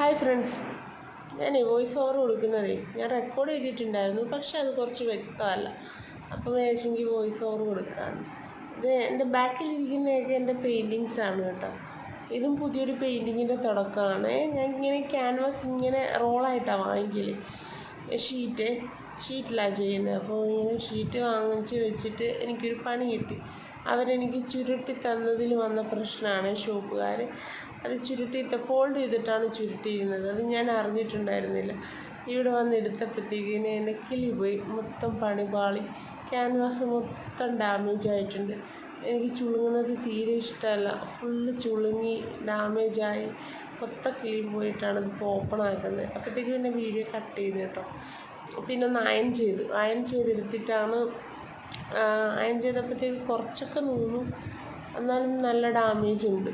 Hi friends, ഞാൻ voice over കൊടുക്കുന്നതേ ഞാൻ record ചെയ്തിട്ടുണ്ടായിരുന്നു, പക്ഷെ അത് കുറച്ച് വ്യക്തമല്ല. അപ്പോൾ വിചാരിച്ചെങ്കിൽ വോയിസ് ഓവർ കൊടുക്കാമെന്ന്. ഇത് എൻ്റെ ബാക്കിലിരിക്കുന്നതൊക്കെ എൻ്റെ പെയിൻറ്റിങ്സാണ് കേട്ടോ. ഇതും പുതിയൊരു പെയിൻറ്റിങ്ങിൻ്റെ തുടക്കമാണ്. ഞാൻ ഇങ്ങനെ ക്യാൻവാസ് ഇങ്ങനെ റോളായിട്ടാണ് വാങ്ങിക്കൽ. ഷീറ്റിലാണ് ചെയ്യുന്നത്. അപ്പോൾ ഇങ്ങനെ ഷീറ്റ് വാങ്ങിച്ച് വെച്ചിട്ട് എനിക്കൊരു പണി കിട്ടി. അവരെനിക്ക് ചുരുട്ടി തന്നതിൽ വന്ന പ്രശ്നമാണ് ഷോപ്പുകാർ. അത് ഫോൾഡ് ചെയ്തിട്ടാണ് ചുരുട്ടിയിരുന്നത്. അത് ഞാൻ അറിഞ്ഞിട്ടുണ്ടായിരുന്നില്ല. ഇവിടെ വന്ന് എടുത്തപ്പോഴത്തേക്കിന് എൻ്റെ കിളി പോയി, മൊത്തം പണി പാളി, ക്യാൻവാസ് മൊത്തം ഡാമേജ് ആയിട്ടുണ്ട്. എനിക്ക് ചുളുങ്ങുന്നത് തീരെ ഇഷ്ടമല്ല. ഫുള്ള് ചുളുങ്ങി ഡാമേജായി മൊത്തം കിളി പോയിട്ടാണ് ഇതിപ്പോൾ ഓപ്പൺ ആക്കുന്നത്. അപ്പോഴത്തേക്കും എൻ്റെ വീഡിയോ കട്ട് ചെയ്ത് കേട്ടോ. പിന്നെ ഒന്ന് അയൺ ചെയ്തെടുത്തിട്ടാണ് അയൺ ചെയ്തപ്പോഴത്തേക്ക് കുറച്ചൊക്കെ നൂന്നു, എന്നാലും നല്ല ഡാമേജ് ഉണ്ട്.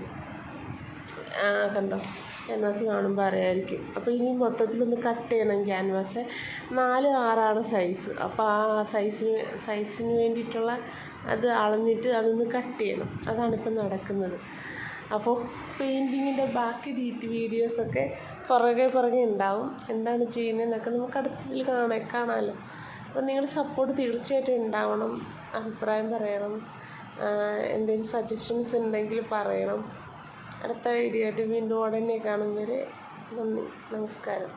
കണ്ടോ, ക്യാൻവാസ് കാണുമ്പോൾ അറിയായിരിക്കും. അപ്പോൾ ഇനി മൊത്തത്തിലൊന്ന് കട്ട് ചെയ്യണം ക്യാൻവാസ്. 4-6 സൈസ്. അപ്പോൾ ആ സൈസിന് വേണ്ടിയിട്ടുള്ള അത് അളന്നിട്ട് അതൊന്ന് കട്ട് ചെയ്യണം. അതാണിപ്പോൾ നടക്കുന്നത്. അപ്പോൾ പെയിൻറ്റിങ്ങിൻ്റെ ബാക്കി വീഡിയോസൊക്കെ പുറകെ ഉണ്ടാവും. എന്താണ് ചെയ്യുന്നതെന്നൊക്കെ നമുക്ക് അടുത്തതിൽ കാണാമല്ലോ. അപ്പോൾ നിങ്ങളുടെ സപ്പോർട്ട് തീർച്ചയായിട്ടും ഉണ്ടാവണം. അഭിപ്രായം പറയണം. എന്തെങ്കിലും സജഷൻസ് ഉണ്ടെങ്കിൽ പറയണം. അടുത്ത വീഡിയോ ആയിട്ട് വീണ്ടും ഉടനെ കാണും വരെ നന്ദി, നമസ്കാരം.